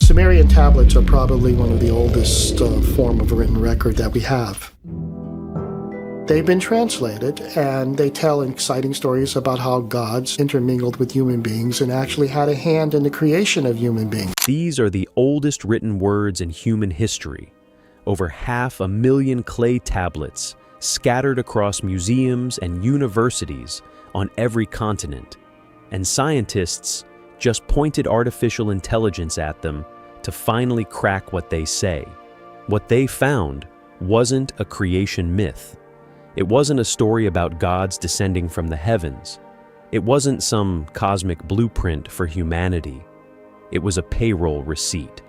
Sumerian tablets are probably one of the oldest form of written record that we have. They've been translated, and they tell exciting stories about how gods intermingled with human beings and actually had a hand in the creation of human beings. These are the oldest written words in human history. Over 500,000 clay tablets scattered across museums and universities on every continent. And scientists just pointed artificial intelligence at them to finally crack what they say. What they found wasn't a creation myth. It wasn't a story about gods descending from the heavens. It wasn't some cosmic blueprint for humanity. It was a payroll receipt.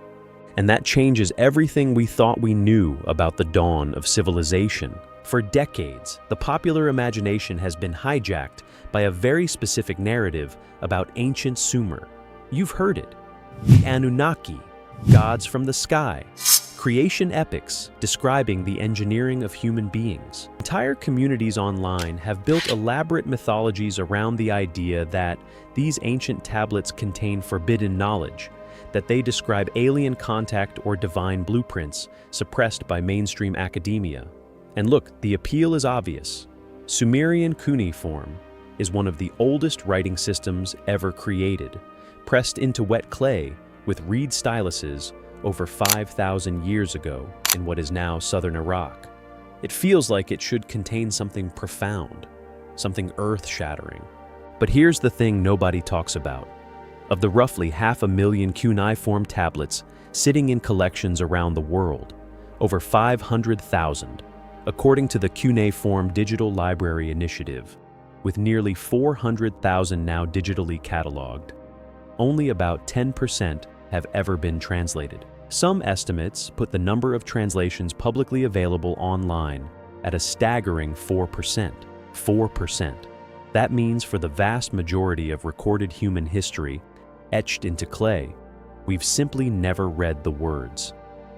And that changes everything we thought we knew about the dawn of civilization. For decades, the popular imagination has been hijacked by a very specific narrative about ancient Sumer. You've heard it. The Anunnaki, gods from the sky. Creation epics describing the engineering of human beings. Entire communities online have built elaborate mythologies around the idea that these ancient tablets contain forbidden knowledge, that they describe alien contact or divine blueprints suppressed by mainstream academia. And look, the appeal is obvious. Sumerian cuneiform is one of the oldest writing systems ever created, pressed into wet clay with reed styluses over 5,000 years ago in what is now southern Iraq. It feels like it should contain something profound, something earth-shattering. But here's the thing nobody talks about. Of the roughly 500,000 cuneiform tablets sitting in collections around the world, over 500,000, according to the Cuneiform Digital Library Initiative, with nearly 400,000 now digitally cataloged, only about 10% have ever been translated. Some estimates put the number of translations publicly available online at a staggering 4%. 4%. That means for the vast majority of recorded human history, etched into clay, we've simply never read the words.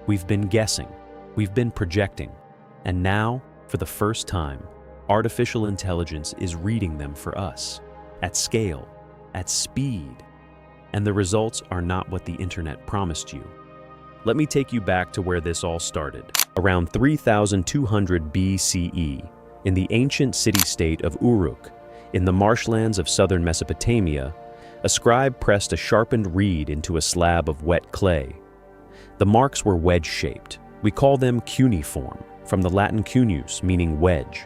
We've been guessing, we've been projecting, and now, for the first time, artificial intelligence is reading them for us, at scale, at speed. And the results are not what the internet promised you. Let me take you back to where this all started. Around 3,200 BCE, in the ancient city-state of Uruk, in the marshlands of southern Mesopotamia, a scribe pressed a sharpened reed into a slab of wet clay. The marks were wedge-shaped. We call them cuneiform, from the Latin cuneus, meaning wedge.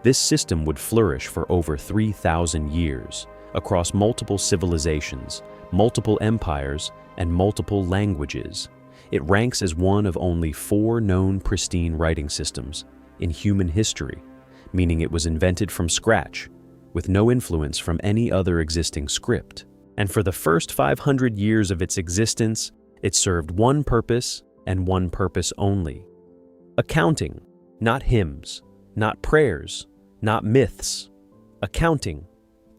This system would flourish for over 3,000 years, across multiple civilizations, multiple empires, and multiple languages. It ranks as one of only 4 known pristine writing systems in human history, meaning it was invented from scratch, with no influence from any other existing script. And for the first 500 years of its existence, it served one purpose and one purpose only: accounting, not hymns, not prayers, not myths. Accounting,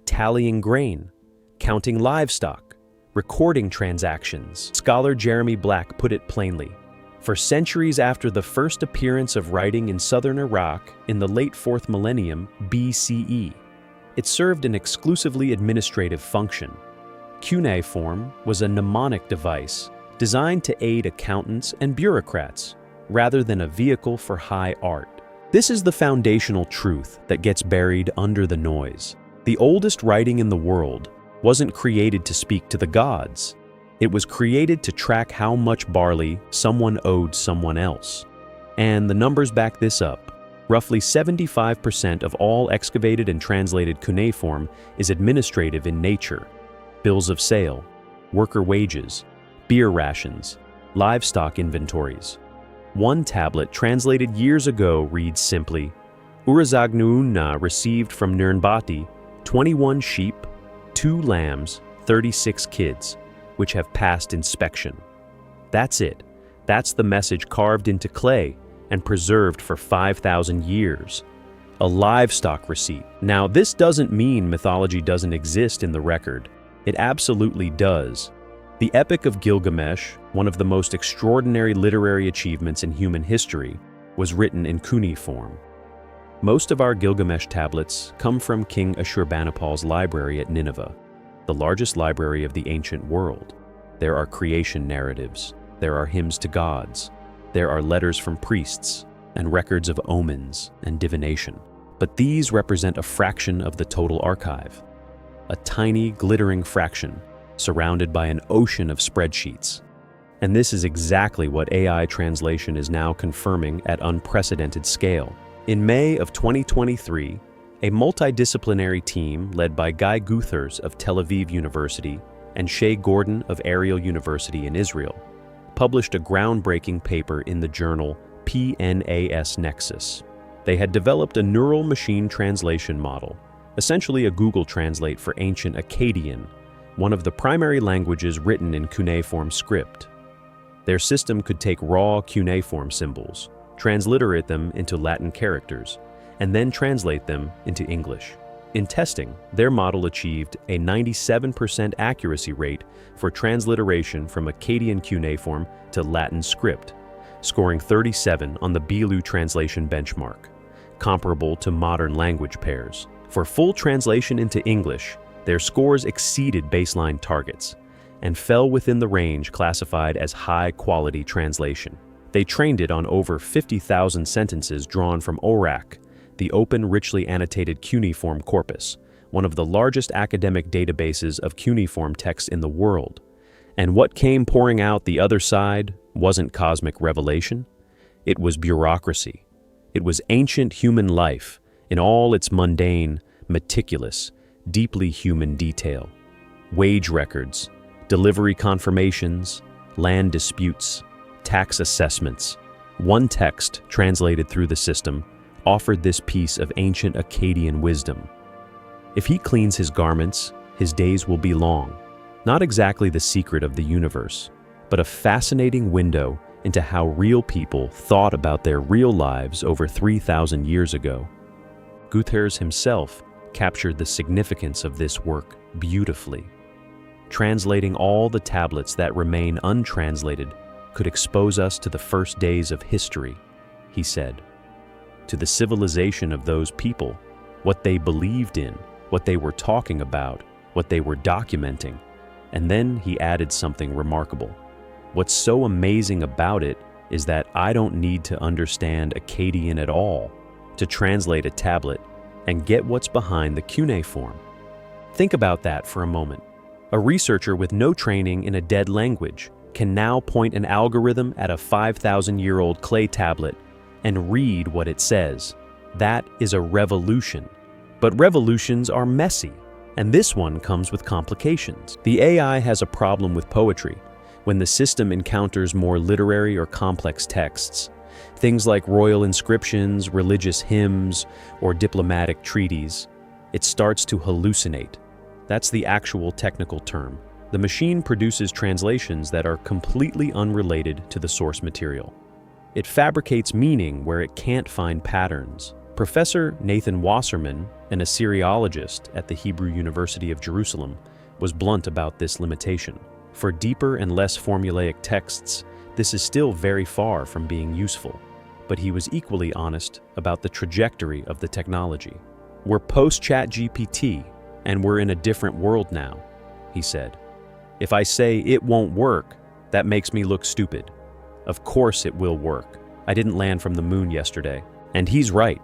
tallying grain, counting livestock, recording transactions. Scholar Jeremy Black put it plainly. For centuries after the first appearance of writing in southern Iraq in the late 4th millennium BCE, it served an exclusively administrative function. Cuneiform was a mnemonic device designed to aid accountants and bureaucrats, rather than a vehicle for high art. This is the foundational truth that gets buried under the noise. The oldest writing in the world wasn't created to speak to the gods. It was created to track how much barley someone owed someone else. And the numbers back this up. Roughly 75% of all excavated and translated cuneiform is administrative in nature. Bills of sale, worker wages, beer rations, livestock inventories. One tablet translated years ago reads simply, Urazagnuunna received from Nirnbati 21 sheep, 2 lambs, 36 kids, which have passed inspection. That's it. That's the message carved into clay and preserved for 5,000 years. A livestock receipt. Now, this doesn't mean mythology doesn't exist in the record. It absolutely does. The Epic of Gilgamesh, one of the most extraordinary literary achievements in human history, was written in cuneiform. Most of our Gilgamesh tablets come from King Ashurbanipal's library at Nineveh, the largest library of the ancient world. There are creation narratives. There are hymns to gods. There are letters from priests and records of omens and divination. But these represent a fraction of the total archive. A tiny, glittering fraction surrounded by an ocean of spreadsheets. And this is exactly what AI translation is now confirming at unprecedented scale. In May of 2023, a multidisciplinary team led by Guy Guthers of Tel Aviv University and Shay Gordon of Ariel University in Israel published a groundbreaking paper in the journal PNAS Nexus. They had developed a neural machine translation model, essentially a Google Translate for ancient Akkadian, one of the primary languages written in cuneiform script. Their system could take raw cuneiform symbols, transliterate them into Latin characters, and then translate them into English. In testing, their model achieved a 97% accuracy rate for transliteration from Akkadian cuneiform to Latin script, scoring 37 on the Bilu translation benchmark, comparable to modern language pairs. For full translation into English, their scores exceeded baseline targets and fell within the range classified as high-quality translation. They trained it on over 50,000 sentences drawn from ORAC, the Open Richly Annotated Cuneiform Corpus, one of the largest academic databases of cuneiform texts in the world. And what came pouring out the other side wasn't cosmic revelation. It was bureaucracy. It was ancient human life in all its mundane, meticulous, deeply human detail. Wage records, delivery confirmations, land disputes, tax assessments. One text, translated through the system, offered this piece of ancient Akkadian wisdom. If he cleans his garments, his days will be long. Not exactly the secret of the universe, but a fascinating window into how real people thought about their real lives over 3,000 years ago. Guthers himself captured the significance of this work beautifully. Translating all the tablets that remain untranslated could expose us to the first days of history, he said. To the civilization of those people, what they believed in, what they were talking about, what they were documenting. And then he added something remarkable. What's so amazing about it is that I don't need to understand Akkadian at all to translate a tablet and get what's behind the cuneiform. Think about that for a moment. A researcher with no training in a dead language can now point an algorithm at a 5,000-year-old clay tablet and read what it says. That is a revolution. But revolutions are messy, and this one comes with complications. The AI has a problem with poetry when the system encounters more literary or complex texts. Things like royal inscriptions, religious hymns, or diplomatic treaties. It starts to hallucinate. That's the actual technical term. The machine produces translations that are completely unrelated to the source material. It fabricates meaning where it can't find patterns. Professor Nathan Wasserman, an Assyriologist at the Hebrew University of Jerusalem, was blunt about this limitation. For deeper and less formulaic texts, this is still very far from being useful, but he was equally honest about the trajectory of the technology. We're post-ChatGPT, and we're in a different world now, he said. If I say it won't work, that makes me look stupid. Of course it will work. I didn't land from the moon yesterday. And he's right,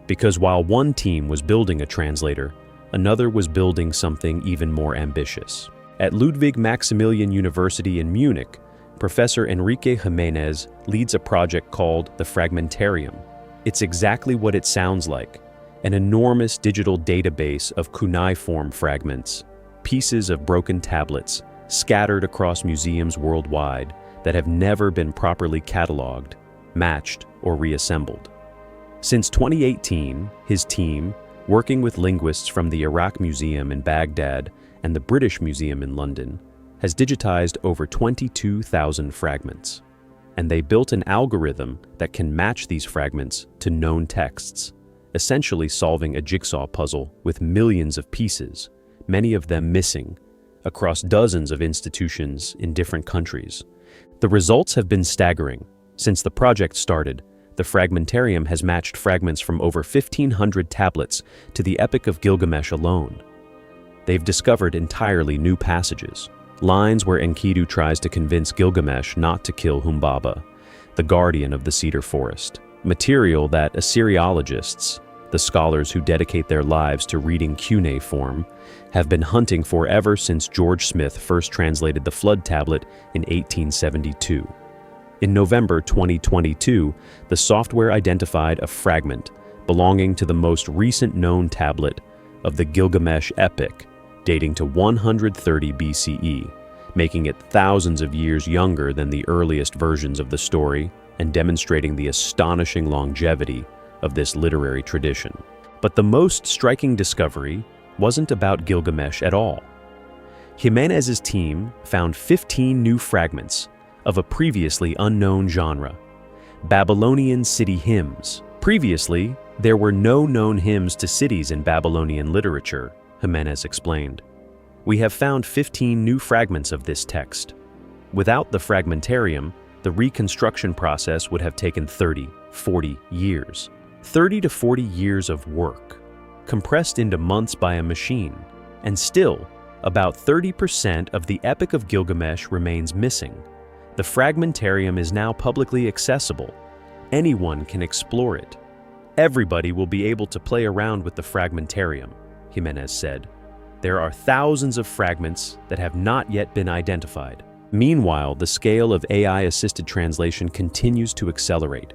because while one team was building a translator, another was building something even more ambitious. At Ludwig Maximilian University in Munich, Professor Enrique Jimenez leads a project called the Fragmentarium. It's exactly what it sounds like, an enormous digital database of cuneiform fragments, pieces of broken tablets scattered across museums worldwide that have never been properly cataloged, matched, or reassembled. Since 2018, his team, working with linguists from the Iraq Museum in Baghdad and the British Museum in London, has digitized over 22,000 fragments. And they built an algorithm that can match these fragments to known texts, essentially solving a jigsaw puzzle with millions of pieces, many of them missing, across dozens of institutions in different countries. The results have been staggering. Since the project started, the Fragmentarium has matched fragments from over 1,500 tablets to the Epic of Gilgamesh alone. They've discovered entirely new passages, lines where Enkidu tries to convince Gilgamesh not to kill Humbaba, the guardian of the cedar forest. Material that Assyriologists, the scholars who dedicate their lives to reading cuneiform, have been hunting for ever since George Smith first translated the Flood Tablet in 1872. In November 2022, the software identified a fragment belonging to the most recent known tablet of the Gilgamesh epic, dating to 130 BCE, making it thousands of years younger than the earliest versions of the story and demonstrating the astonishing longevity of this literary tradition. But the most striking discovery wasn't about Gilgamesh at all. Jimenez's team found 15 new fragments of a previously unknown genre, Babylonian city hymns. Previously, there were no known hymns to cities in Babylonian literature, Jimenez explained. We have found 15 new fragments of this text. Without the fragmentarium, the reconstruction process would have taken 30, 40 years. 30 to 40 years of work, compressed into months by a machine, and still, about 30% of the Epic of Gilgamesh remains missing. The fragmentarium is now publicly accessible. Anyone can explore it. Everybody will be able to play around with the fragmentarium, Jimenez said. There are thousands of fragments that have not yet been identified. Meanwhile, the scale of AI-assisted translation continues to accelerate.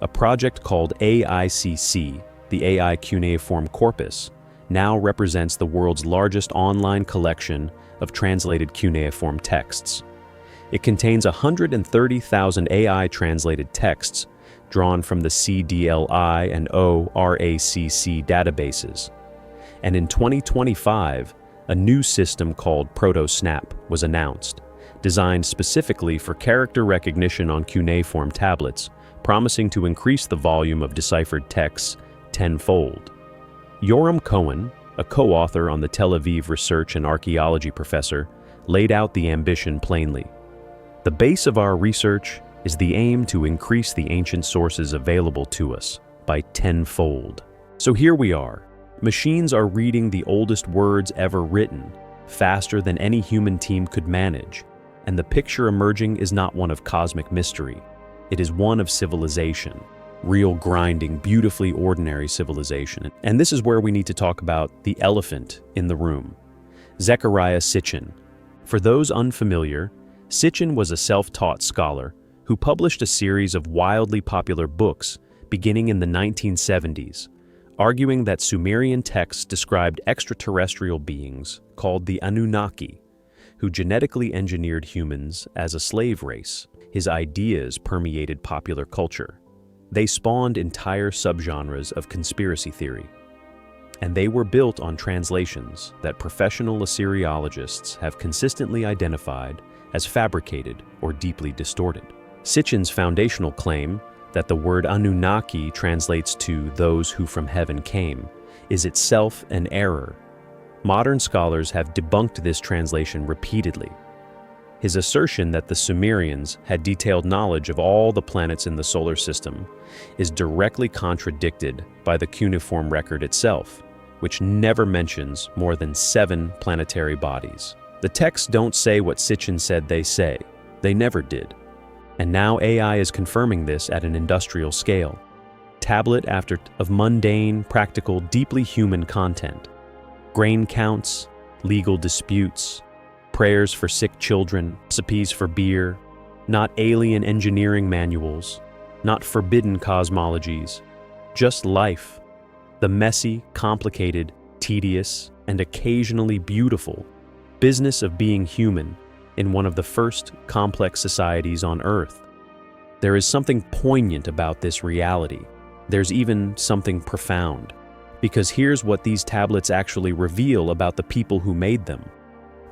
A project called AICC, the AI Cuneiform Corpus, now represents the world's largest online collection of translated cuneiform texts. It contains 130,000 AI-translated texts drawn from the CDLI and ORACC databases. And in 2025, a new system called Proto-Snap was announced, designed specifically for character recognition on cuneiform tablets, promising to increase the volume of deciphered texts tenfold. Yoram Cohen, a co-author on the Tel Aviv Research and Archaeology professor, laid out the ambition plainly. The base of our research is the aim to increase the ancient sources available to us by tenfold. So here we are. Machines are reading the oldest words ever written, faster than any human team could manage, and the picture emerging is not one of cosmic mystery. It is one of civilization, real grinding, beautifully ordinary civilization. And this is where we need to talk about the elephant in the room, Zecharia Sitchin. For those unfamiliar, Sitchin was a self-taught scholar who published a series of wildly popular books beginning in the 1970s, arguing that Sumerian texts described extraterrestrial beings called the Anunnaki, who genetically engineered humans as a slave race. His ideas permeated popular culture. They spawned entire subgenres of conspiracy theory, and they were built on translations that professional Assyriologists have consistently identified as fabricated or deeply distorted. Sitchin's foundational claim that the word Anunnaki translates to those who from heaven came is itself an error. Modern scholars have debunked this translation repeatedly. His assertion that the Sumerians had detailed knowledge of all the planets in the solar system is directly contradicted by the cuneiform record itself, which never mentions more than 7 planetary bodies. The texts don't say what Sitchin said they say. They never did. And now AI is confirming this at an industrial scale. Tablet after of mundane, practical, deeply human content. Grain counts, legal disputes, prayers for sick children, recipes for beer, not alien engineering manuals, not forbidden cosmologies, just life, the messy, complicated, tedious, and occasionally beautiful business of being human in one of the first complex societies on Earth. There is something poignant about this reality. There's even something profound, because here's what these tablets actually reveal about the people who made them.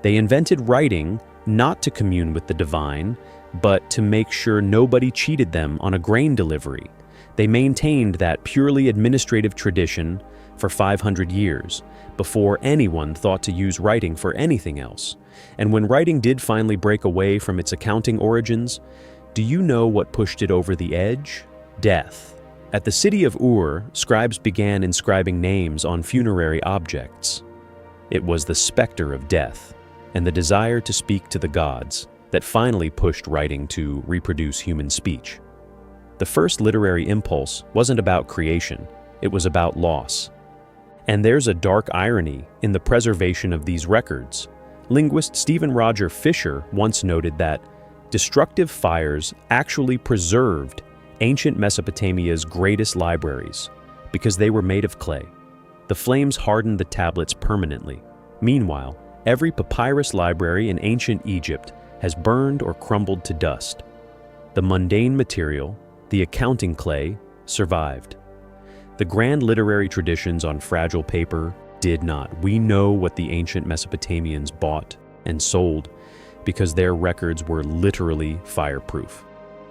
They invented writing not to commune with the divine, but to make sure nobody cheated them on a grain delivery. They maintained that purely administrative tradition for 500 years, before anyone thought to use writing for anything else. And when writing did finally break away from its accounting origins, do you know what pushed it over the edge? Death. At the city of Ur, scribes began inscribing names on funerary objects. It was the specter of death. and the desire to speak to the gods that finally pushed writing to reproduce human speech. The first literary impulse wasn't about creation, it was about loss. And there's a dark irony in the preservation of these records. Linguist Stephen Roger Fisher once noted that destructive fires actually preserved ancient Mesopotamia's greatest libraries because they were made of clay. The flames hardened the tablets permanently. Meanwhile, every papyrus library in ancient Egypt has burned or crumbled to dust. The mundane material, the accounting clay, survived. The grand literary traditions on fragile paper did not. We know what the ancient Mesopotamians bought and sold because their records were literally fireproof.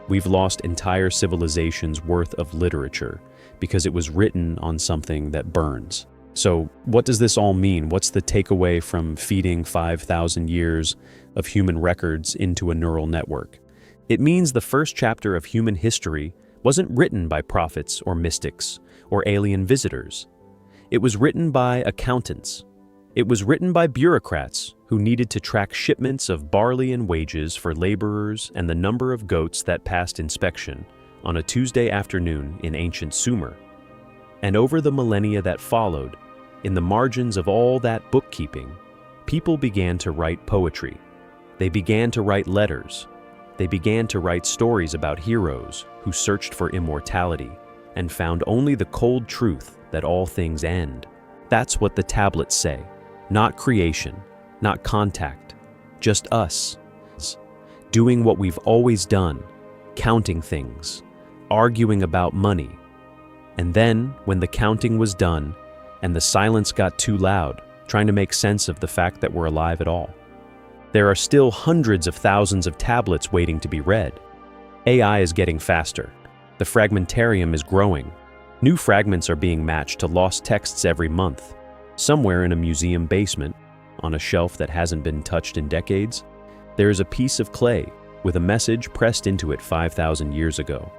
We've lost entire civilizations' worth of literature because it was written on something that burns. So what does this all mean? What's the takeaway from feeding 5,000 years of human records into a neural network? It means the first chapter of human history wasn't written by prophets or mystics or alien visitors. It was written by accountants. It was written by bureaucrats who needed to track shipments of barley and wages for laborers and the number of goats that passed inspection on a Tuesday afternoon in ancient Sumer. And over the millennia that followed, in the margins of all that bookkeeping, people began to write poetry. They began to write letters. They began to write stories about heroes who searched for immortality and found only the cold truth that all things end. That's what the tablets say. Not creation, not contact, just us, doing what we've always done, counting things, arguing about money. And then, when the counting was done, and the silence got too loud, trying to make sense of the fact that we're alive at all, there are still hundreds of thousands of tablets waiting to be read. AI is getting faster. The fragmentarium is growing. New fragments are being matched to lost texts every month. Somewhere in a museum basement, on a shelf that hasn't been touched in decades, there is a piece of clay with a message pressed into it 5,000 years ago.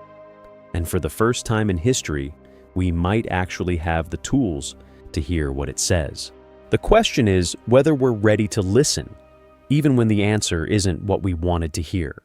And for the first time in history, we might actually have the tools to hear what it says. The question is whether we're ready to listen, even when the answer isn't what we wanted to hear.